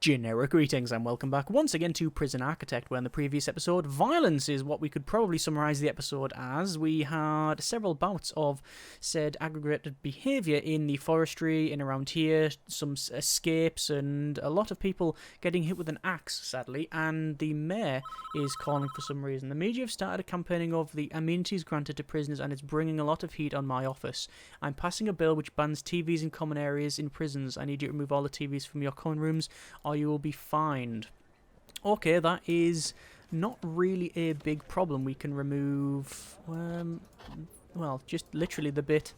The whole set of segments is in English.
Generic greetings and welcome back once again to Prison Architect, where in the previous episode, violence is what we could probably summarise the episode as. We had several bouts of said aggregated behaviour in the forestry, in around here, some escapes, and a lot of people getting hit with an axe, sadly, and the mayor is calling for some reason. The media have started campaigning of the amenities granted to prisoners, and it's bringing a lot of heat on my office. I'm passing a bill which bans TVs in common areas in prisons. I need you to remove all the TVs from your common rooms, or you will be fined. Okay, that is not really a big problem. We can remove, well, just literally the bit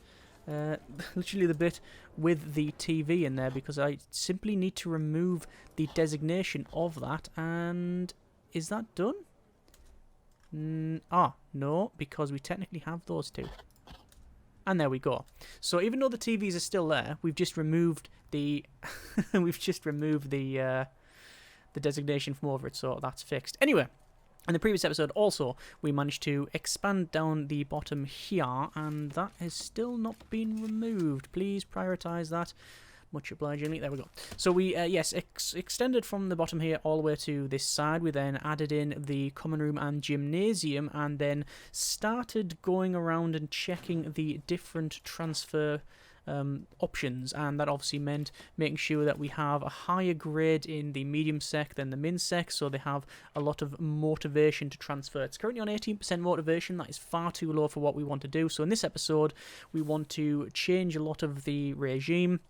with the TV in there, because I simply need to remove the designation of that. And is that done? No, because we technically have those two. And there we go. So even though the TVs are still there, we've just removed the the designation from over it, so that's fixed. Anyway, in the previous episode also we managed to expand down the bottom here, and that has still not been removed. Please prioritize that. Much obligingly. There we go. So we, extended from the bottom here all the way to this side. We then added in the common room and gymnasium, and then started going around and checking the different transfer options, and that obviously meant making sure that we have a higher grade in the medium sec than the min sec, so they have a lot of motivation to transfer. It's currently on 18% motivation. That is far too low for what we want to do. So in this episode we want to change a lot of the regime,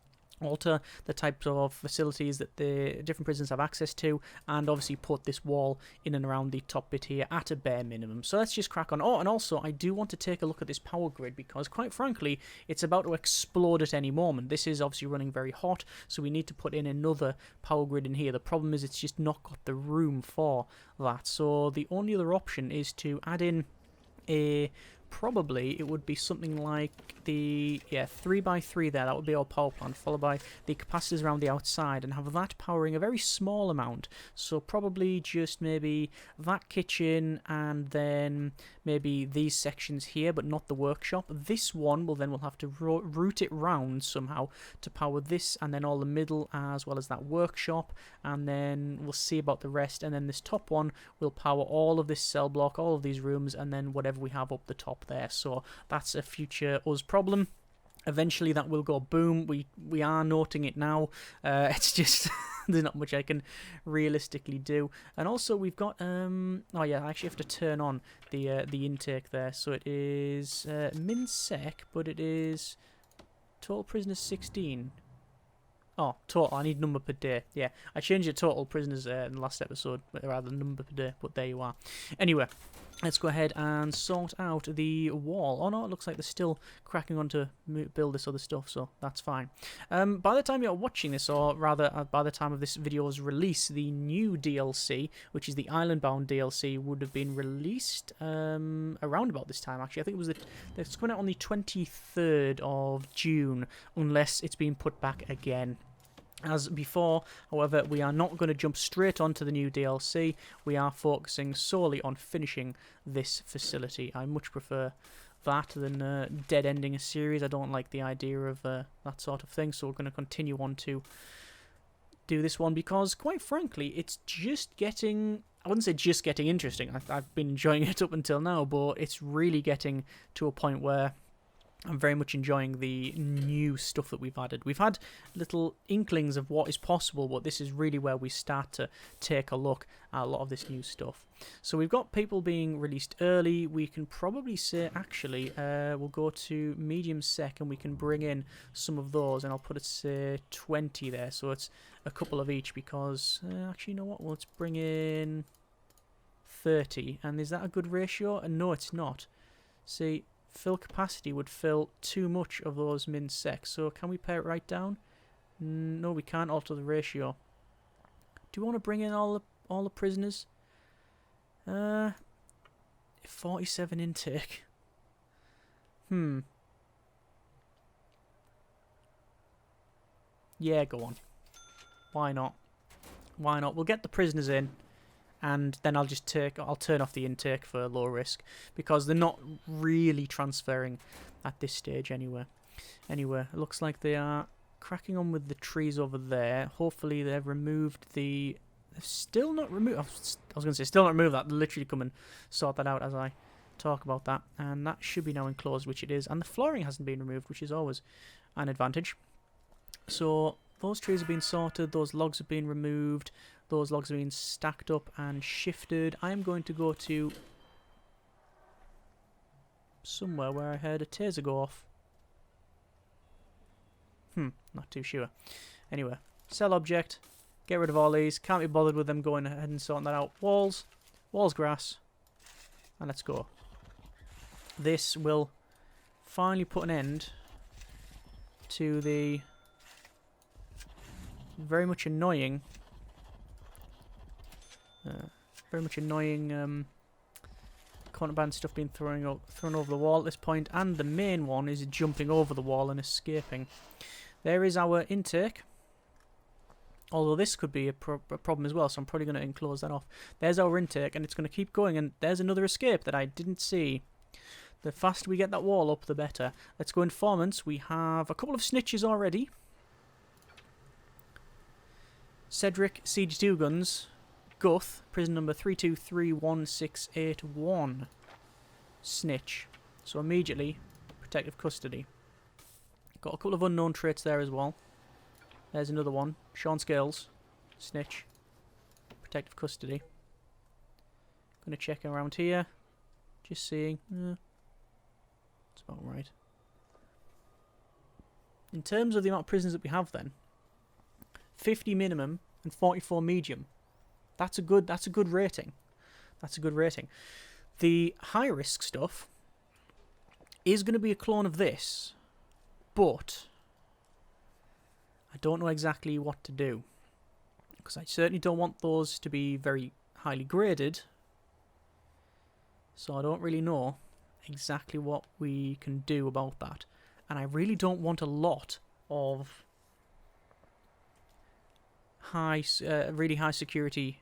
alter the types of facilities that the different prisons have access to, and obviously put this wall in and around the top bit here at a bare minimum. So let's just crack on. Oh, and also I do want to take a look at this power grid, because quite frankly it's about to explode at any moment. This is obviously running very hot, so we need to put in another power grid in here. The problem is it's just not got the room for that, so the only other option is to add in a, probably it would be something like the 3x3 there. That would be our power plant, followed by the capacitors around the outside, and have that powering a very small amount. So probably just maybe that kitchen, and then maybe these sections here, but not the workshop. This one we'll have to route it round somehow to power this, and then all the middle as well as that workshop, and then we'll see about the rest. And then this top one will power all of this cell block, all of these rooms, and then whatever we have up the top there. So that's a future us problem. Eventually that will go boom. We are noting it now. It's just there's not much I can realistically do. And also we've got I actually have to turn on the intake there. So it is min sec, but it is total prisoners 16. Oh, total. I need number per day. Yeah, I changed it total prisoners in the last episode, rather than number per day, but there you are. Anyway, let's go ahead and sort out the wall. Oh no, it looks like they're still cracking on to build this other stuff, so that's fine. By the time you're watching this, or rather by the time of this video's release, the new DLC, which is the Island-bound DLC, would have been released around about this time, actually. I think it's coming out on the 23rd of June, unless it's been put back again. As before, however, we are not going to jump straight onto the new DLC. We are focusing solely on finishing this facility. I much prefer that than dead-ending a series. I don't like the idea of that sort of thing, so we're going to continue on to do this one, because, quite frankly, it's just getting... I wouldn't say just getting interesting. I've been enjoying it up until now, but it's really getting to a point where I'm very much enjoying the new stuff that we've added. We've had little inklings of what is possible, but this is really where we start to take a look at a lot of this new stuff. So we've got people being released early. We can probably say, actually, we'll go to medium sec, and we can bring in some of those, and I'll put it, say, 20 there. So it's a couple of each, because, actually, you know what? Well, let's bring in 30. And is that a good ratio? No, it's not. See... fill capacity would fill too much of those min sec. So can we pare it right down? No, we can't alter the ratio. Do we want to bring in all the prisoners? 47 intake. Yeah, go on. Why not? Why not? We'll get the prisoners in, and then I'll turn off the intake for low risk, because they're not really transferring at this stage anyway. Anyway, it looks like they are cracking on with the trees over there. Hopefully they've removed the... They've still not removed... I was going to say still not removed that. They'll literally come and sort that out as I talk about that. And that should be now enclosed, which it is. And the flooring hasn't been removed, which is always an advantage. So those trees have been sorted. Those logs have been removed. Those logs have been stacked up and shifted. I am going to go to somewhere where I heard a taser go off. Not too sure. Anyway, sell object. Get rid of all these. Can't be bothered with them going ahead and sorting that out. Walls. Walls grass. And let's go. This will finally put an end to the very much annoying contraband stuff being thrown over the wall at this point, and the main one is jumping over the wall and escaping. There is our intake, although this could be a problem as well, so I'm probably going to enclose that off. There's our intake, and it's going to keep going, and there's another escape that I didn't see. The faster we get that wall up, the better. Let's go informants. We have a couple of snitches already. Cedric, CG2 guns. Guth, prison number 3231681. Snitch. So immediately, protective custody. Got a couple of unknown traits there as well. There's another one. Sean Scales. Snitch. Protective custody. Gonna check around here. Just seeing. That's about right. In terms of the amount of prisoners that we have then, 50 minimum and 44 medium. That's a good rating. That's a good rating. The high risk stuff is going to be a clone of this, but I don't know exactly what to do, because I certainly don't want those to be very highly graded, so I don't really know exactly what we can do about that. And I really don't want a lot of really high security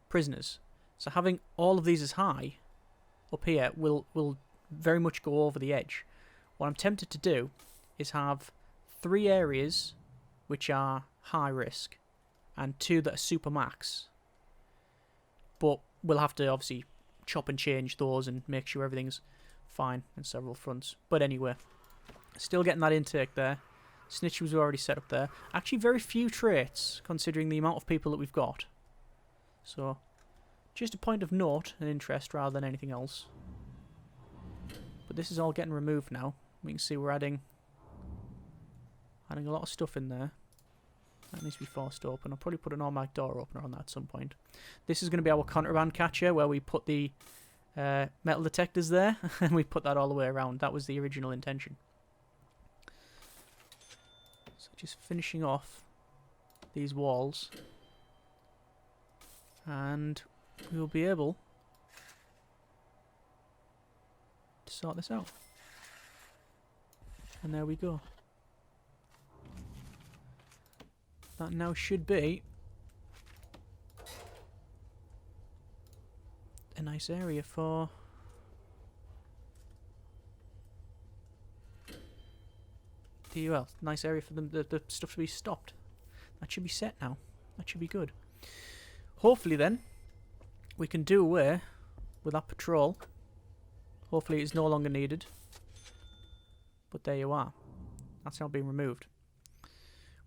prisoners. So having all of these as high up here will very much go over the edge. What I'm tempted to do is have 3 areas which are high risk and 2 that are super max. But we'll have to obviously chop and change those and make sure everything's fine in several fronts. But anyway, still getting that intake there. Snitch was already set up there. Actually very few traits considering the amount of people that we've got. So just a point of note and interest rather than anything else. But this is all getting removed now. We can see we're adding a lot of stuff in there. That needs to be forced open. I'll probably put an automatic door opener on that at some point. This is going to be our contraband catcher, where we put the metal detectors there and we put that all the way around. That was the original intention. So just finishing off these walls, and we'll be able to sort this out. And there we go. That now should be a nice area for nice area for the stuff to be stopped. That should be set now. That should be good. Hopefully then we can do away with that patrol. Hopefully it's no longer needed. But there you are. That's now been removed.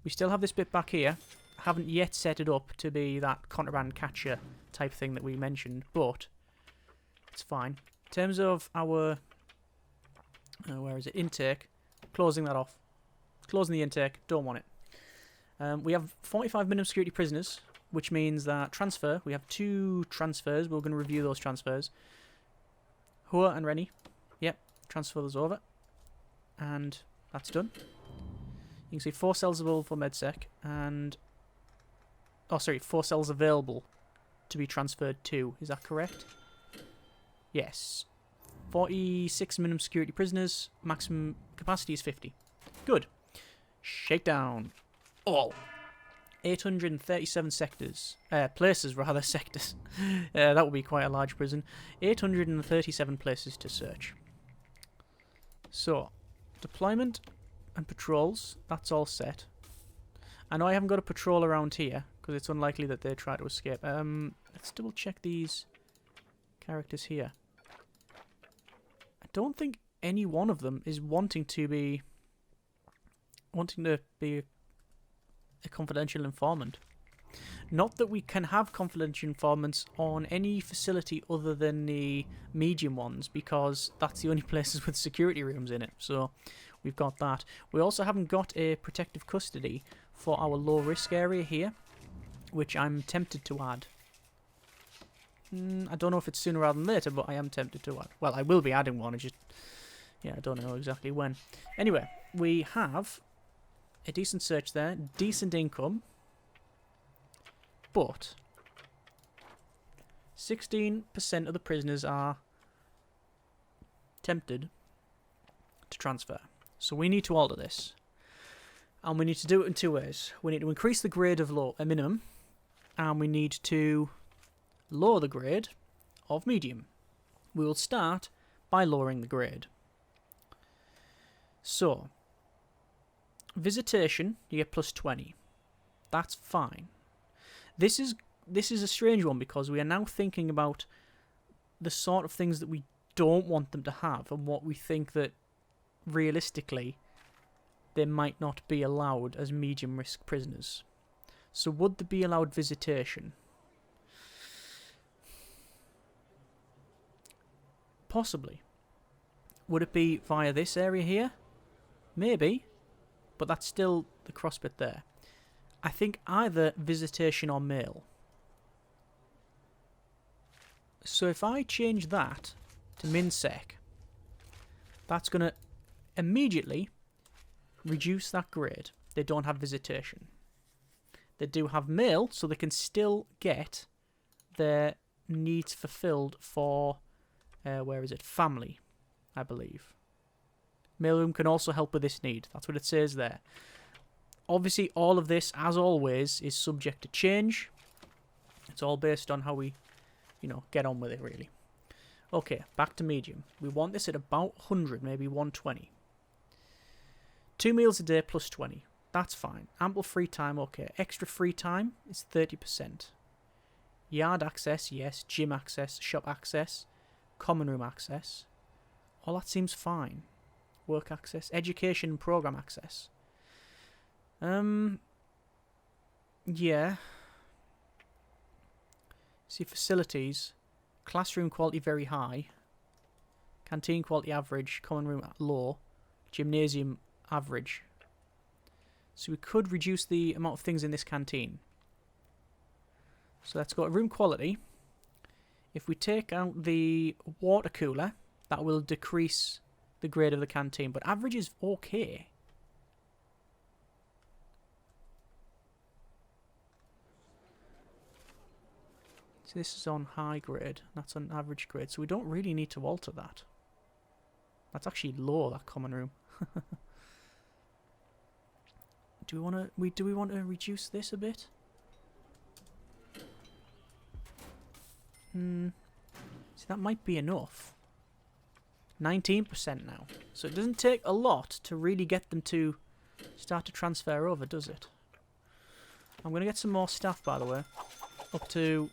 We still have this bit back here. Haven't yet set it up to be that contraband catcher type thing that we mentioned, but it's fine. In terms of our where is it? Intake. Closing that off. Closing the intake. Don't want it. We have 45 minimum security prisoners, which means that transfer. We have 2 transfers. We're going to review those transfers. Hua and Rennie. Yep. Transfer those over. And that's done. You can see 4 cells available for MedSec and... Oh, sorry, 4 cells available to be transferred to. Is that correct? Yes. 46 minimum security prisoners. Maximum capacity is 50. Good. Shakedown. All. 837 sectors. Places, rather, sectors. That would be quite a large prison. 837 places to search. So, deployment. and patrols. That's all set. I know I haven't got a patrol around here, because it's unlikely that they try to escape. Let's double check these characters here. I don't think any one of them is wanting to be a confidential informant. Not that we can have confidential informants on any facility other than the medium ones, because that's the only places with security rooms in it. So we've got that. We also haven't got a protective custody for our low risk area here, which I'm tempted to add. I don't know if it's sooner rather than later, but I am tempted to add. Well, I will be adding one. I don't know exactly when. Anyway, we have a decent search there, decent income, but 16% of the prisoners are tempted to transfer. So we need to alter this. And we need to do it in two ways. We need to increase the grade of minimum, and we need to lower the grade of medium. We will start by lowering the grade. So, visitation, you get plus 20. That's fine. This is a strange one, because we are now thinking about the sort of things that we don't want them to have, and what we think that realistically they might not be allowed as medium risk prisoners. So would they be allowed visitation? Possibly. Would it be via this area here? Maybe, but that's still the cross bit there. I think either visitation or mail. So if I change that to MinSec, that's going to immediately reduce that grade. They don't have visitation. They do have mail, so they can still get their needs fulfilled for, where is it? Family, I believe. Mailroom can also help with this need. That's what it says there. Obviously, all of this, as always, is subject to change. It's all based on how we, get on with it, really. Okay, back to medium. We want this at about 100, maybe 120. 2 meals a day plus 20. That's fine. Ample free time, okay. Extra free time is 30%. Yard access, yes. Gym access, shop access, common room access. All that seems fine. Work access, education and program access. Yeah. See, facilities. Classroom quality very high. Canteen quality average. Common room low. Gymnasium average. So we could reduce the amount of things in this canteen. So let's go to room quality. If we take out the water cooler, that will decrease the grade of the canteen. But average is okay. So this is on high grade. That's on average grade. So we don't really need to alter that. That's actually low, that common room. Do we want to reduce this a bit? See, that might be enough. 19% now. So it doesn't take a lot to really get them to start to transfer over, does it? I'm going to get some more staff, by the way. Up to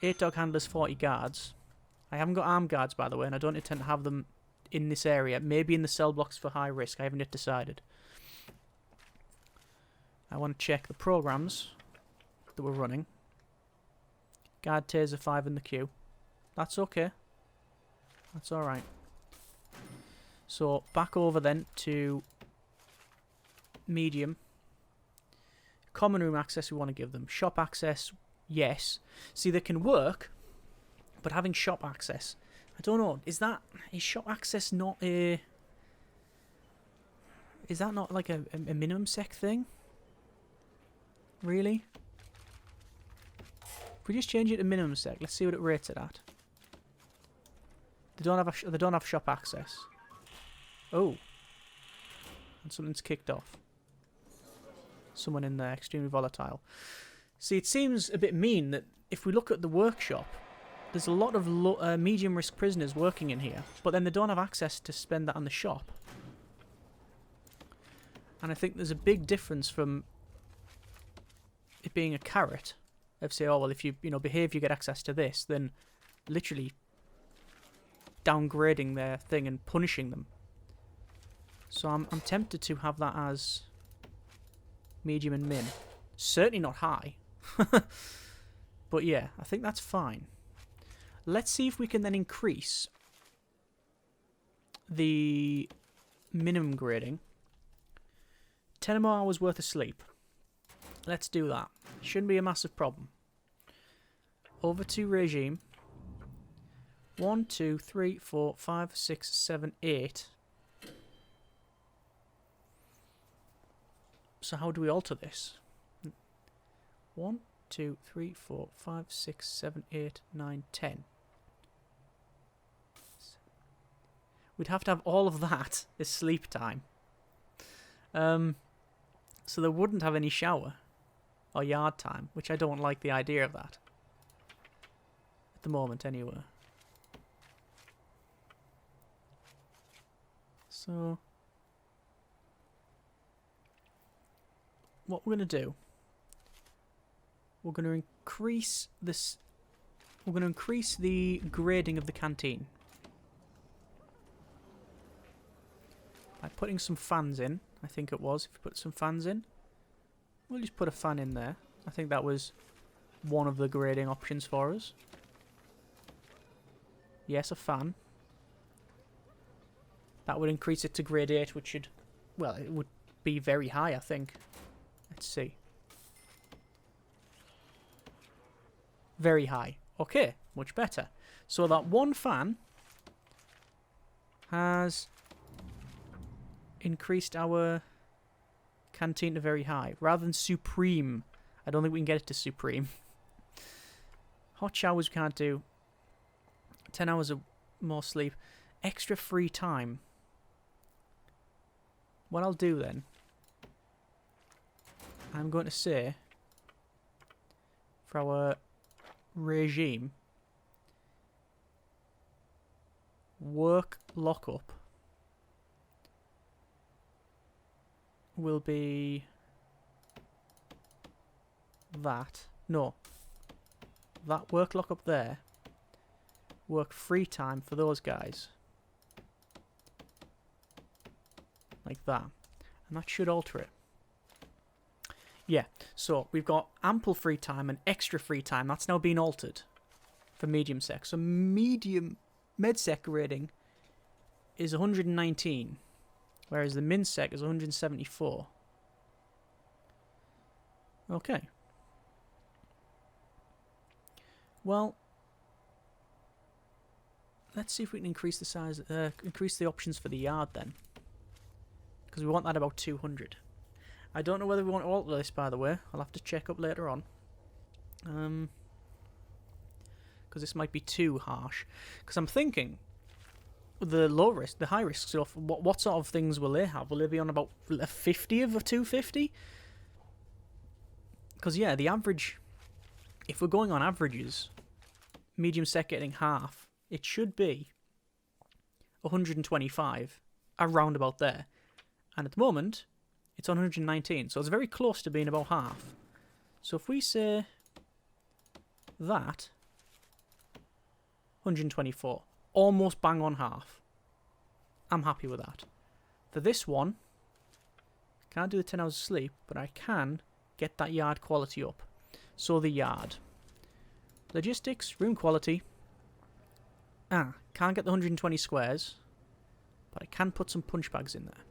8 dog handlers, 40 guards. I haven't got armed guards, by the way, and I don't intend to have them in this area. Maybe in the cell blocks for high risk. I haven't yet decided. I want to check the programs that we're running. Guard taser 5 in the queue. That's okay. That's alright. So, back over then to medium. Common room access we want to give them. Shop access, yes. See, they can work, but having shop access, I don't know. Is shop access not a... Is that not like a minimum sec thing? Really? If we just change it to minimum sec, let's see what it rates it at. They don't have shop access. Oh. And something's kicked off. Someone in there, extremely volatile. See, it seems a bit mean that if we look at the workshop, there's a lot of medium risk prisoners working in here, but then they don't have access to spend that on the shop. And I think there's a big difference from it being a carrot. Of say, oh well, if you behave, you get access to this. Then literally downgrading their thing and punishing them. So I'm tempted to have that as medium and min. Certainly not high. But yeah, I think that's fine. Let's see if we can then increase the minimum grading. 10 more hours worth of sleep. Let's do that. Shouldn't be a massive problem. Over to regime. 1, 2, 3, 4, 5, 6, 7, 8. So how do we alter this? 1, 2, 3, 4, 5, 6, 7, 8, 9, 10. We'd have to have all of that as sleep time. So they wouldn't have any shower or yard time, which I don't like the idea of that. At the moment, anyway. So, what we're going to do, we're going to increase this, we're going to increase the grading of the canteen. By putting some fans in, I think it was, if you put some fans in. We'll just put a fan in there. I think that was one of the grading options for us. Yes, a fan. That would increase it to grade 8, which should, well, it would be very high, I think. Let's see. Very high. Okay, much better. So that one fan has increased our canteen to very high. Rather than supreme. I don't think we can get it to supreme. Hot showers we can't do. 10 hours of more sleep. Extra free time. What I'll do then, I'm going to say, for our regime, work lockup will be that. No. That work lockup there. Work free time for those guys. Like that. And that should alter it. Yeah, so we've got ample free time and extra free time. That's now been altered for medium sec. So medium med-sec rating is 119, whereas the min-sec is 174. Okay. Well, let's see if we can increase the size, increase the options for the yard then. Because we want that about 200. I don't know whether we want to alter this, by the way. I'll have to check up later on. Because this might be too harsh. Because I'm thinking, the low risk, the high risk stuff, what sort of things will they have? Will they be on about a 50 of a 250? Because, yeah, the average, if we're going on averages, medium sec getting half, it should be 125, around about there. And at the moment, it's 119, so it's very close to being about half. So if we say that, 124, almost bang on half. I'm happy with that. For this one, can't do the 10 hours of sleep, but I can get that yard quality up. So the yard. Logistics, room quality. Can't get the 120 squares, but I can put some punch bags in there.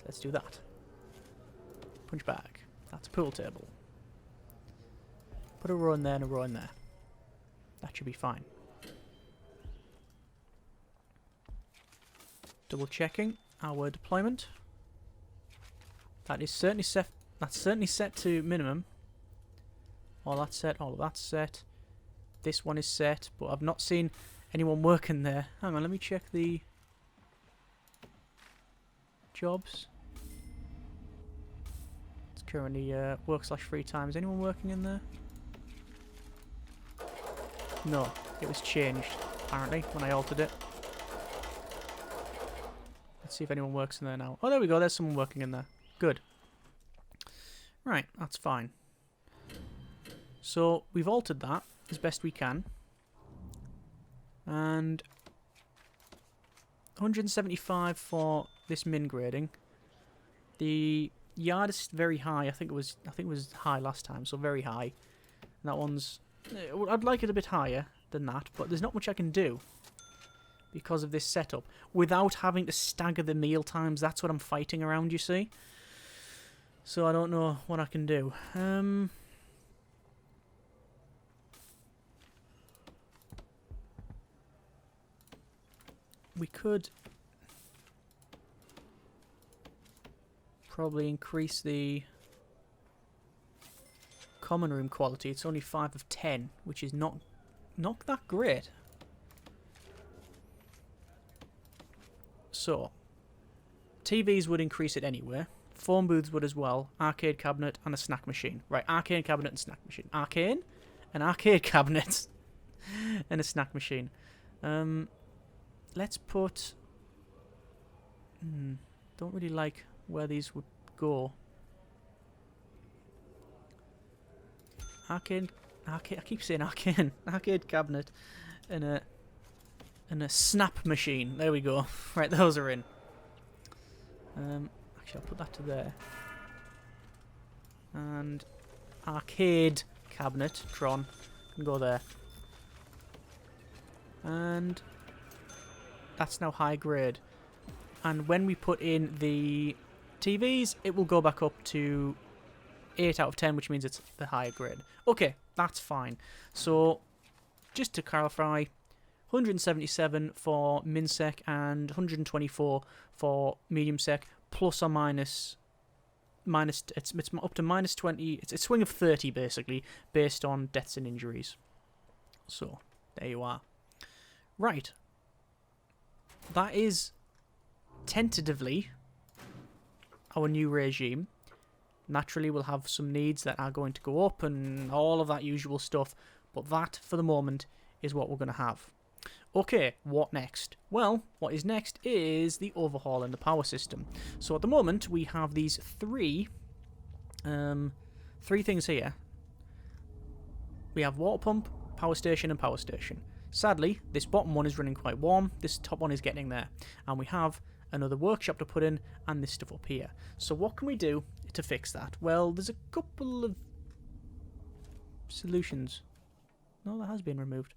Let's do that. Punch bag. That's a pool table. Put a row in there and a row in there. That should be fine. Double checking our deployment. That is certainly set. That's certainly set to minimum. All that's set. All of that's set. This one is set, but I've not seen anyone working there. Hang on, let me check the jobs. It's currently work/free time. Is anyone working in there? No, it was changed apparently when I altered it. Let's see if anyone works in there now. Oh, there we go. There's someone working in there. Good. Right, that's fine. So we've altered that as best we can. And 175 for this min grading. The yard is very high. I think it was high last time, so very high. And that one's I'd like it a bit higher than that, but there's not much I can do because of this setup without having to stagger the meal times. That's what I'm fighting around, you see. So I don't know what I can do. We could probably increase the common room quality. It's only 5 of 10, which is not that great. So, TVs would increase it anyway. Phone booths would as well. Arcade cabinet and a snack machine. Right, arcade cabinet and snack machine. Arcane? An arcade cabinet and a snack machine. Let's put... don't really like where these would go. Arcade, I keep saying arcane. Arcade cabinet and a snap machine. There we go. Right, those are in. Actually, I'll put that to there. And arcade cabinet, Tron, can go there. And that's now high grade. And when we put in the TVs, it will go back up to 8 out of 10, which means it's the higher grade. Okay, that's fine. So, just to clarify, 177 for min sec and 124 for medium sec, plus or minus it's up to minus 20. It's a swing of 30 basically, based on deaths and injuries. So there you are. Right, that is tentatively our new regime. Naturally, we'll have some needs that are going to go up and all of that usual stuff, but that for the moment is what we're going to have. Okay, what next? Well, what is next is the overhaul in the power system. So at the moment, we have these three things here. We have water pump, power station, and power station. Sadly, this bottom one is running quite warm, this top one is getting there. And we have another workshop to put in, and this stuff up here. So what can we do to fix that? Well, there's a couple of solutions. No, that has been removed.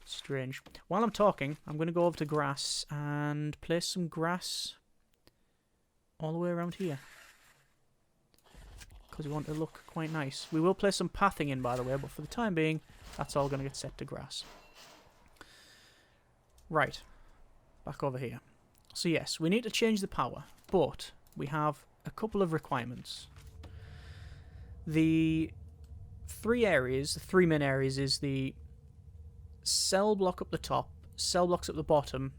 Strange. While I'm talking, I'm going to go over to grass and place some grass all the way around here, because we want it to look quite nice. We will place some pathing in, by the way, but for the time being, that's all going to get set to grass. Right, back over here. So yes, we need to change the power, but we have a couple of requirements. The three main areas is the cell block up the top, cell blocks up the bottom,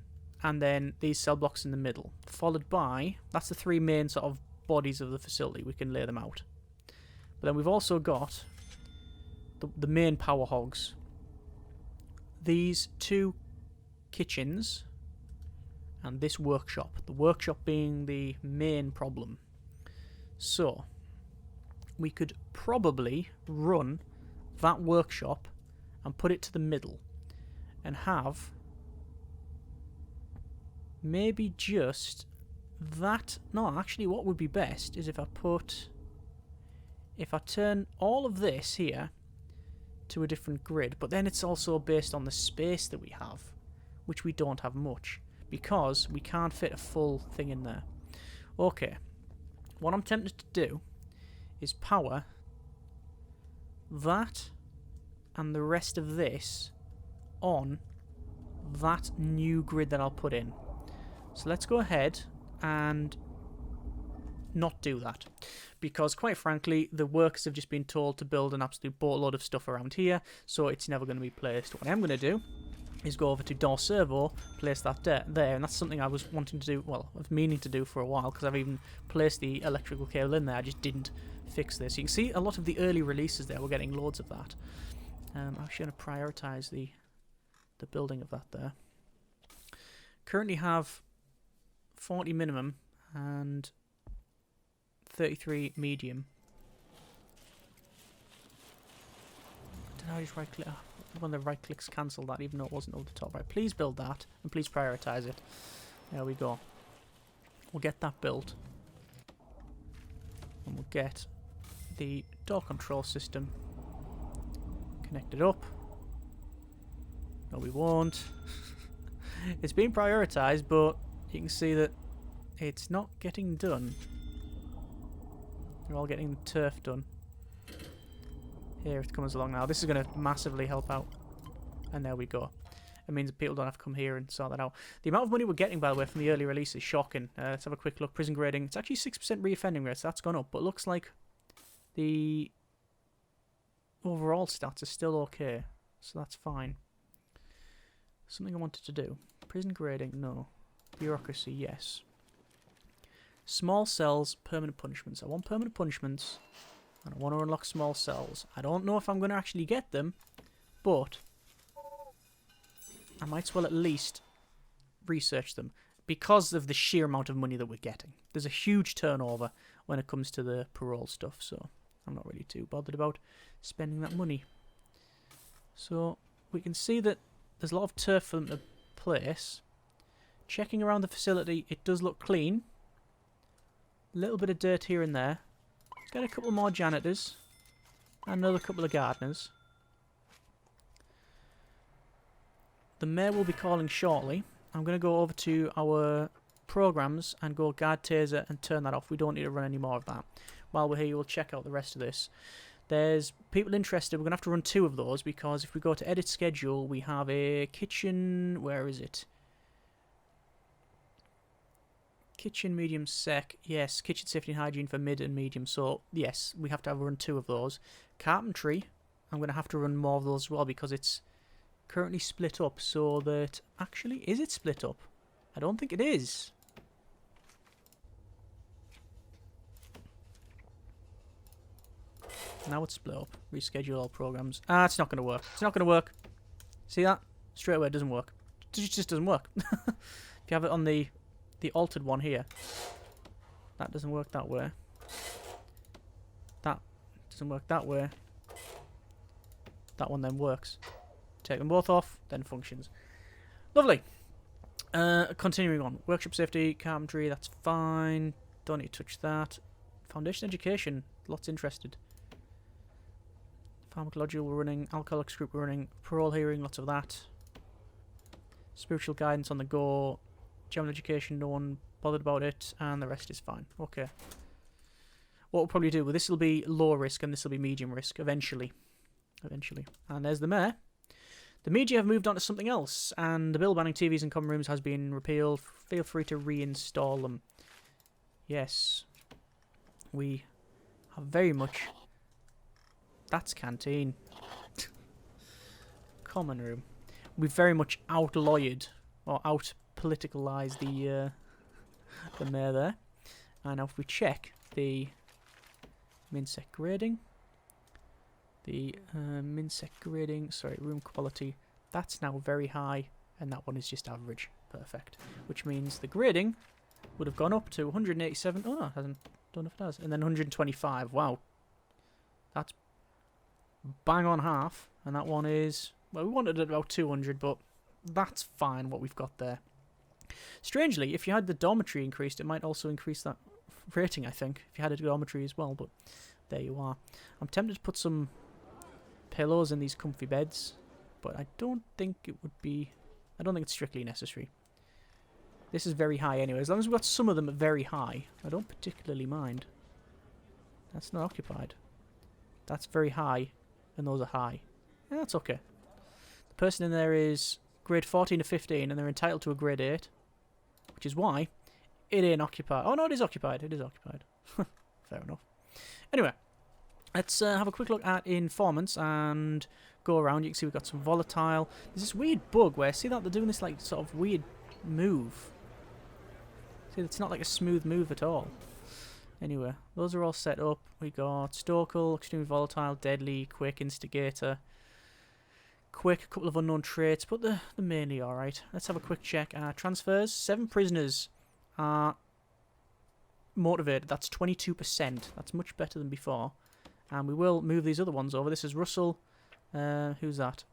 and then these cell blocks in the middle, followed by, that's the three main sort of bodies of the facility. We can lay them out. But then we've also got the main power hogs. These two kitchens and this workshop. The workshop being the main problem. So we could probably run that workshop and put it to the middle and have maybe just that. No, actually what would be best is if I turn all of this here to a different grid, but then it's also based on the space that we have, which we don't have much, because we can't fit a full thing in there. Okay, what I'm tempted to do is power that and the rest of this on that new grid that I'll put in. So let's go ahead and not do that, because quite frankly the workers have just been told to build an absolute boatload of stuff around here, so it's never going to be placed. What I'm going to do is go over to door servo, place that there, and that's something I was wanting to do, well, I was meaning to do for a while, because I've even placed the electrical cable in there. I just didn't fix this. You can see a lot of the early releases there, we're getting loads of that. I'm actually going to prioritise the building of that there. Currently have 40 minimum and 33 medium. I don't know, I just right click. One of the right clicks cancelled that even though it wasn't over the top. Right, please build that and please prioritise it. There we go. We'll get that built. And we'll get the door control system connected up. No, we won't. It's being prioritised, but you can see that it's not getting done. They're all getting the turf done. Here it comes along now. This is going to massively help out. And there we go. It means that people don't have to come here and sort that out. The amount of money we're getting, by the way, from the early release is shocking. Let's have a quick look. Prison grading. It's actually 6% reoffending rate, so that's gone up. But it looks like the overall stats are still okay. So that's fine. Something I wanted to do. Prison grading, no. Bureaucracy, yes. Small cells, permanent punishments. I want permanent punishments. And I want to unlock small cells. I don't know if I'm going to actually get them, but I might as well at least research them because of the sheer amount of money that we're getting. There's a huge turnover when it comes to the parole stuff, so I'm not really too bothered about spending that money. So we can see that there's a lot of turf for them to place. Checking around the facility, it does look clean. A little bit of dirt here and there. Got a couple more janitors. And another couple of gardeners. The mayor will be calling shortly. I'm going to go over to our programs and go guard taser and turn that off. We don't need to run any more of that. While we're here, we'll check out the rest of this. There's people interested. We're going to have to run 2 of those because if we go to edit schedule, we have a kitchen. Where is it? Kitchen, medium, sec. Yes, kitchen safety and hygiene for mid and medium. So, yes, we have to run 2 of those. Carpentry, I'm going to have to run more of those as well because it's currently split up so that... Actually, is it split up? I don't think it is. Now it's split up. Reschedule all programs. Ah, it's not going to work. It's not going to work. See that? Straight away, it doesn't work. It just doesn't work. If you have it on the altered one here, that doesn't work that way. That doesn't work that way. That one then works. Take them both off, then functions. Lovely. Continuing on. Workshop safety, carpentry, that's fine. Don't need to touch that. Foundation education, lots interested. Pharmacology we're running, alcoholics group we're running, parole hearing, lots of that. Spiritual guidance on the go. General education, no one bothered about it, and the rest is fine. Okay. What we'll probably do, well, this will be low risk and this will be medium risk eventually. And there's the mayor. The media have moved on to something else, and the bill banning TVs in common rooms has been repealed. Feel free to reinstall them. Yes. We have very much... That's canteen. Common room. We've very much out-lawyered, or out-politicalised the mayor there. And now if we check the MinSec grading, room quality, that's now very high, and that one is just average. Perfect. Which means the grading would have gone up to 187. Oh, no, it hasn't. Don't know if it has. And then 125. Wow. That's bang on half. And that one is... Well, we wanted it about 200, but that's fine what we've got there. Strangely, if you had the dormitory increased, it might also increase that rating, I think, if you had a dormitory as well, but there you are. I'm tempted to put some pillows in these comfy beds, but I don't think it would be... I don't think it's strictly necessary. This is very high anyway. As long as we've got some of them at very high, I don't particularly mind. That's not occupied. That's very high, and those are high. Yeah, that's okay. The person in there is grade 14 to 15, and they're entitled to a grade 8, which is why it ain't occupied. Oh, no, it is occupied. It is occupied. Fair enough. Anyway, let's have a quick look at informants and go around. You can see we've got some volatile. There's this weird bug where, see that they're doing this like sort of weird move. See, it's not like a smooth move at all. Anyway, those are all set up. We got Stokel, extremely volatile, deadly, quick, instigator. Quick, a couple of unknown traits, but they're mainly alright. Let's have a quick check. Transfers, 7 prisoners are motivated. That's 22%. That's much better than before. And we will move these other ones over. This is Russell. Who's that?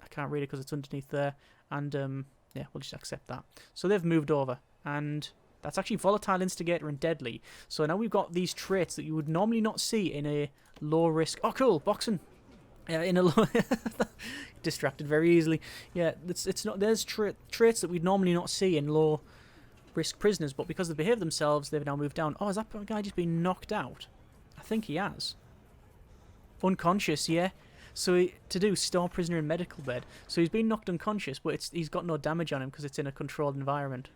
I can't read it because it's underneath there. And yeah, we'll just accept that. So they've moved over. And that's actually volatile, instigator, and deadly. So now we've got these traits that you would normally not see in a low risk. Oh, cool, boxing. In a low distracted very easily. Yeah, it's not. There's traits that we'd normally not see in low risk prisoners, but because they behave themselves, they've now moved down. Oh, has that guy just been knocked out? I think he has. Unconscious, yeah. So to do store prisoner in medical bed. So he's been knocked unconscious, but he's got no damage on him because it's in a controlled environment.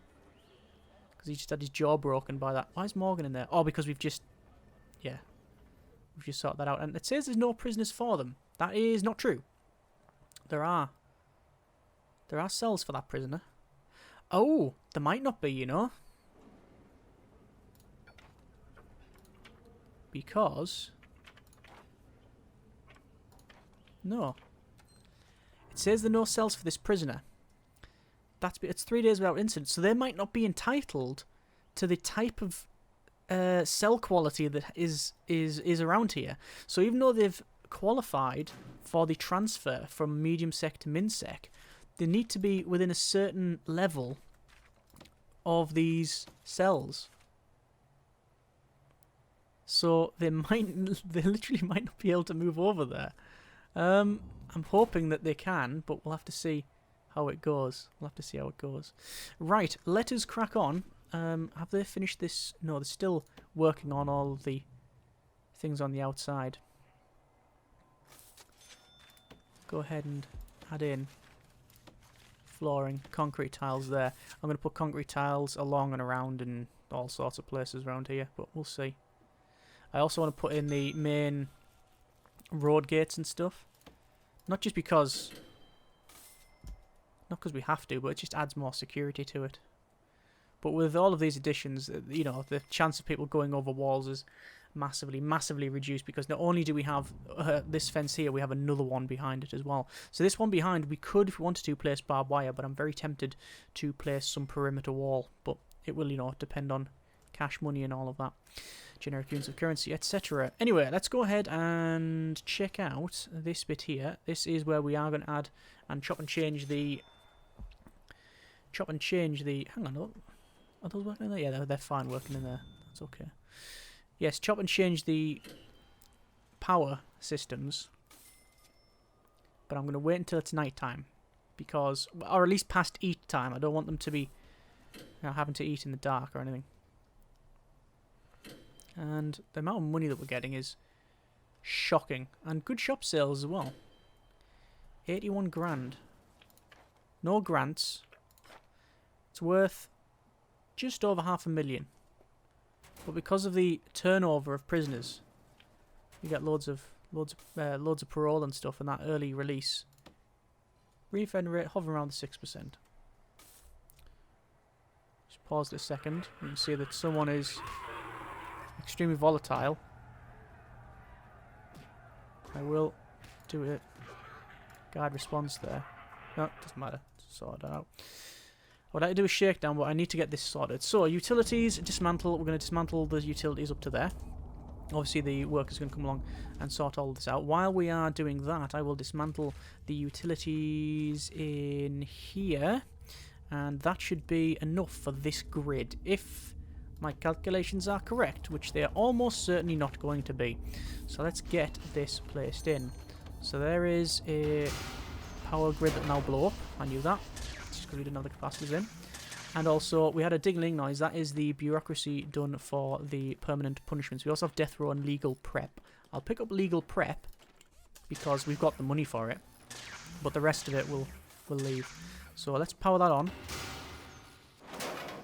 Because he just had his jaw broken by that. Why is Morgan in there? Oh, because we've just sorted that out. And it says there's no prisoners for them. That is not true. There are cells for that prisoner. Oh, there might not be, you know. Because... no. It says there are no cells for this prisoner. It's 3 days without incident, so they might not be entitled to the type of cell quality that is around here. So even though they've qualified for the transfer from medium sec to min sec, they need to be within a certain level of these cells. So they literally might not be able to move over there. I'm hoping that they can, but we'll have to see how it goes. Right, let us crack on. Have they finished this? No, they're still working on all the things on the outside. Go ahead and add in flooring, concrete tiles there. I'm going to put concrete tiles along and around in all sorts of places around here, but we'll see. I also want to put in the main road gates and stuff. Not because we have to, but it just adds more security to it. But with all of these additions, you know, the chance of people going over walls is massively, massively reduced, because not only do we have this fence here, we have another one behind it as well. So this one behind, we could, if we wanted to, place barbed wire, but I'm very tempted to place some perimeter wall. But it will, you know, depend on cash money and all of that. Generic units of currency, etc. Anyway, let's go ahead and check out this bit here. This is where we are going to add and chop and change the... hang on, are those working in there? Yeah, they're fine working in there. That's okay. Yes, chop and change the power systems. But I'm going to wait until it's night time. Because, or at least past eat time. I don't want them to be having to eat in the dark or anything. And the amount of money that we're getting is shocking. And good shop sales as well. 81 grand. No grants. It's worth just over $500,000. But because of the turnover of prisoners, you get loads of parole and stuff, and that early release. Refund rate hovering around the 6%. Just pause this a second. You can see that someone is extremely volatile. I will do a guard response there. No, doesn't matter. Sort that out. I would like to do a shakedown, but I need to get this sorted. So, utilities, dismantle. We're going to dismantle the utilities up to there. Obviously, the worker's going to come along and sort all this out. While we are doing that, I will dismantle the utilities in here. And that should be enough for this grid. If my calculations are correct, which they are almost certainly not going to be. So, let's get this placed in. So, there is a power grid that now blow up. I knew that. We didn't have the capacitors in. And also, we had a ding-a-ling noise. That is the bureaucracy done for the permanent punishments. We also have death row and legal prep. I'll pick up legal prep because we've got the money for it. But the rest of it will leave. So let's power that on.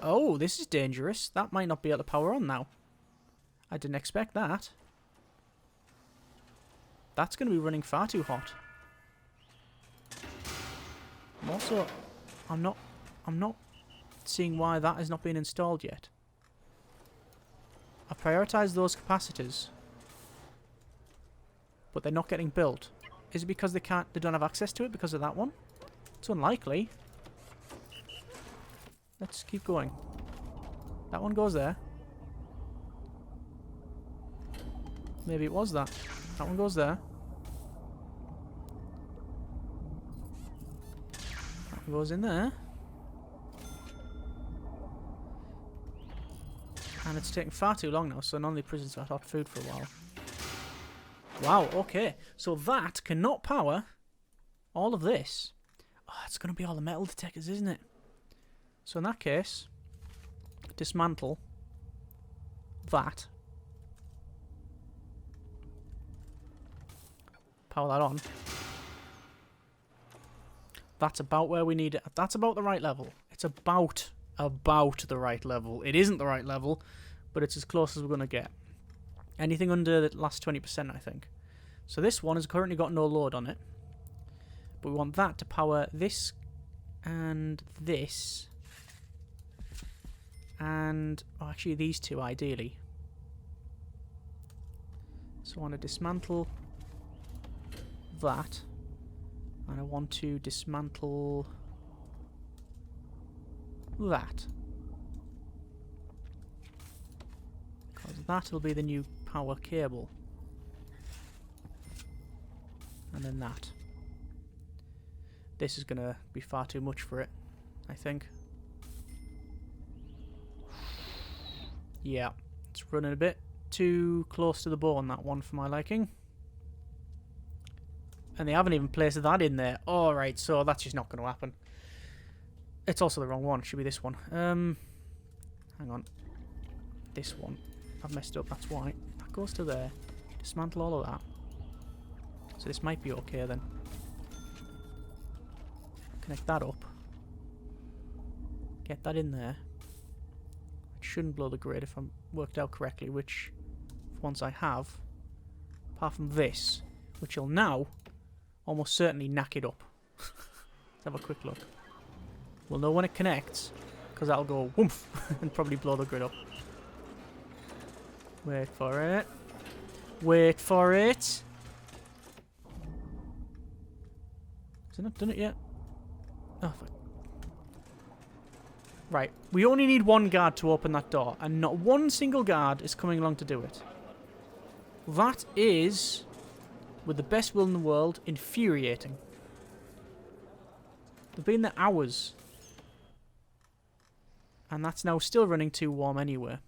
Oh, this is dangerous. That might not be able to power on now. I didn't expect that. That's going to be running far too hot. Also... I'm not seeing why that has not been installed yet. I've prioritised those capacitors, but they're not getting built. Is it because they don't have access to it because of that one? It's unlikely. Let's keep going. That one goes there. Maybe it was that. That one goes there. That one goes in there. And it's taking far too long now, so none of the prisons have hot food for a while. Wow, okay. So that cannot power all of this. Oh, it's going to be all the metal detectors, isn't it? So in that case, dismantle that. Power that on. That's about where we need it. That's about the right level. It's about the right level. It isn't the right level, but it's as close as we're going to get. Anything under the last 20%, I think. So this one has currently got no load on it. But we want that to power this and this. And actually these two, ideally. So I want to dismantle that. And I want to dismantle that. Because that'll be the new power cable. And then that. This is going to be far too much for it, I think. Yeah, it's running a bit too close to the bone, that one, for my liking. And they haven't even placed that in there. Alright, so that's just not going to happen. It's also the wrong one. It should be this one. Hang on. This one. I've messed up, that's why. That goes to there. Dismantle all of that. So this might be okay then. Connect that up. Get that in there. It shouldn't blow the grid if I'm worked out correctly, which once I have, apart from this, which will now almost certainly knack it up. Let's have a quick look. We'll know when it connects, because that'll go whoomph and probably blow the grid up. Wait for it. Wait for it. Has it not done it yet? Oh, fuck. Right. We only need one guard to open that door, and not one single guard is coming along to do it. That is, with the best will in the world, infuriating. They've been there hours. And that's now still running too warm anyway.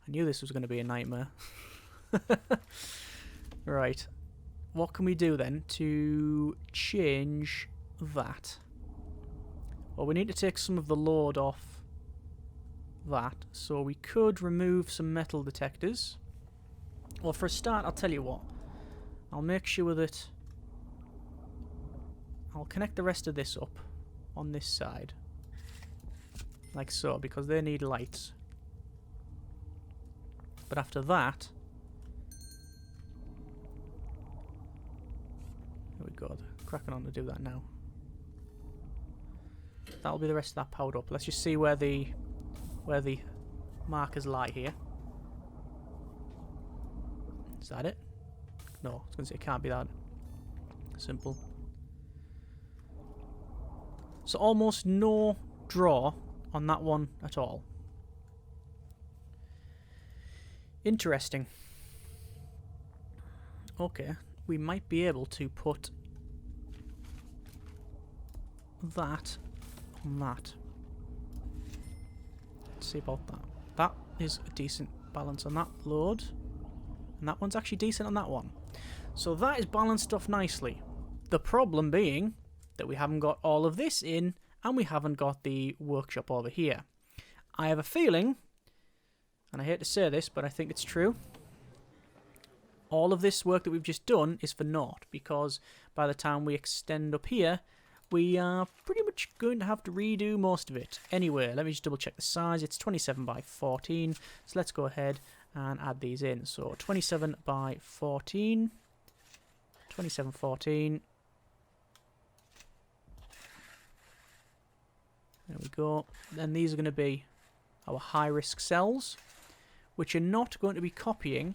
I knew this was going to be a nightmare. Right. What can we do then to change that? Well, we need to take some of the load off that. So we could remove some metal detectors. Well, for a start, I'll tell you what. I'll make sure that I'll connect the rest of this up on this side. Like so, because they need lights. But after that... There we go. They're cracking on to do that now. That'll be the rest of that powered up. Let's just see where the markers lie here. Is that it? No, I was going to say it can't be that simple. So almost no draw on that one at all. Interesting. Okay, we might be able to put that on that. Let's see about that. That is a decent balance on that load. And that one's actually decent on that one. So that is balanced off nicely. The problem being that we haven't got all of this in, and we haven't got the workshop over here. I have a feeling, and I hate to say this, but I think it's true, all of this work that we've just done is for naught, because by the time we extend up here, we are pretty much going to have to redo most of it. Anyway, let me just double check the size. It's 27 by 14, so let's go ahead and add these in. So 27 by 14, 27, 14. There we go. Then these are going to be our high-risk cells, which are not going to be copying.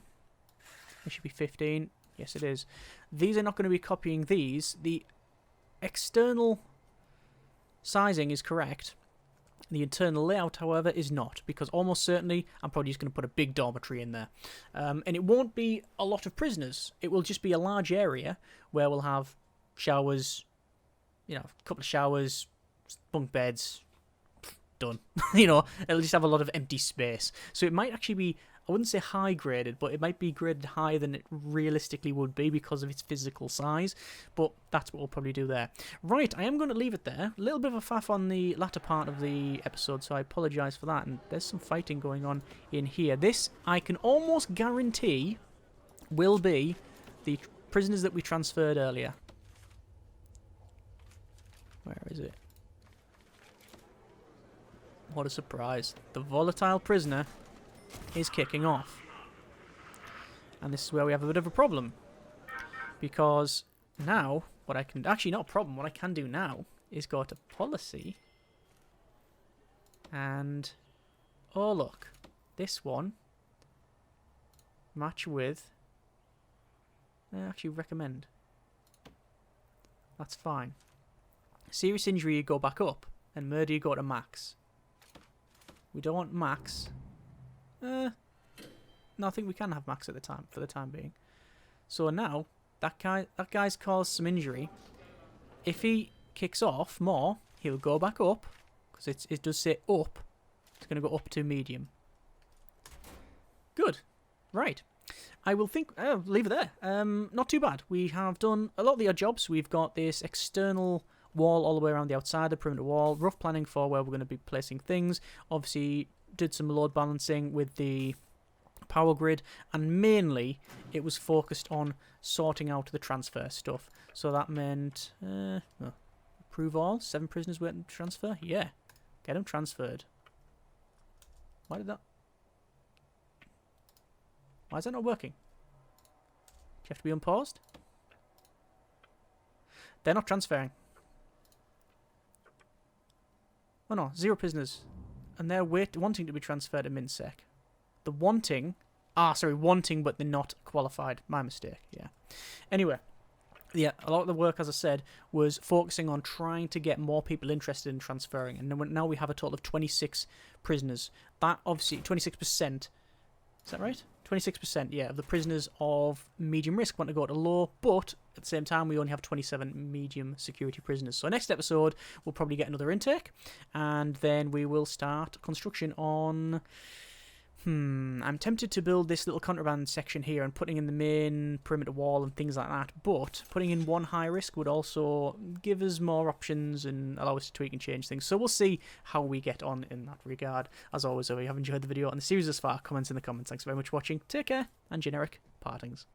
It should be 15. Yes, it is. These are not going to be copying these. The external sizing is correct. The internal layout, however, is not, because almost certainly I'm probably just going to put a big dormitory in there. And it won't be a lot of prisoners. It will just be a large area where we'll have showers, you know, a couple of showers, bunk beds, done. You know, it'll just have a lot of empty space. So it might actually be, I wouldn't say high graded, but it might be graded higher than it realistically would be because of its physical size. But that's what we'll probably do there. Right, I am going to leave it there. A little bit of a faff on the latter part of the episode, so I apologise for that. And there's some fighting going on in here. This, I can almost guarantee, will be the prisoners that we transferred earlier. Where is it? What a surprise. The volatile prisoner is kicking off. And this is where we have a bit of a problem. Because now, what I can... Actually, not a problem. What I can do now is go to policy. And... Oh, look. This one. Match with... actually, recommend. That's fine. Serious injury, you go back up. And murder, you go to max. We don't want max. No, I think we can have max at the time, for the time being. So now, that guy's caused some injury. If he kicks off more, he'll go back up. Because it does say up. It's going to go up to medium. Good. Right. I will think... leave it there. Not too bad. We have done a lot of the odd jobs. We've got this external wall all the way around the outside, the perimeter wall. Rough planning for where we're going to be placing things. Obviously, did some load balancing with the power grid. And mainly, it was focused on sorting out the transfer stuff. So that meant... approve all. 7 prisoners waiting to transfer. Yeah. Get them transferred. Why did that... Why is that not working? Do you have to be unpaused? They're not transferring. Oh no, 0 prisoners. And they're wanting to be transferred to MinSec. The wanting... wanting but they're not qualified. My mistake, yeah. Anyway, yeah, a lot of the work, as I said, was focusing on trying to get more people interested in transferring. And now we have a total of 26 prisoners. That, obviously, 26%... Is that right? 26%, yeah, of the prisoners of medium risk want to go to low, but at the same time, we only have 27 medium security prisoners. So next episode, we'll probably get another intake, and then we will start construction on... I'm tempted to build this little contraband section here and putting in the main perimeter wall and things like that, but putting in one high risk would also give us more options and allow us to tweak and change things. So we'll see how we get on in that regard. As always, if you have enjoyed the video and the series thus far, comments in the comments. Thanks very much for watching. Take care, and generic partings.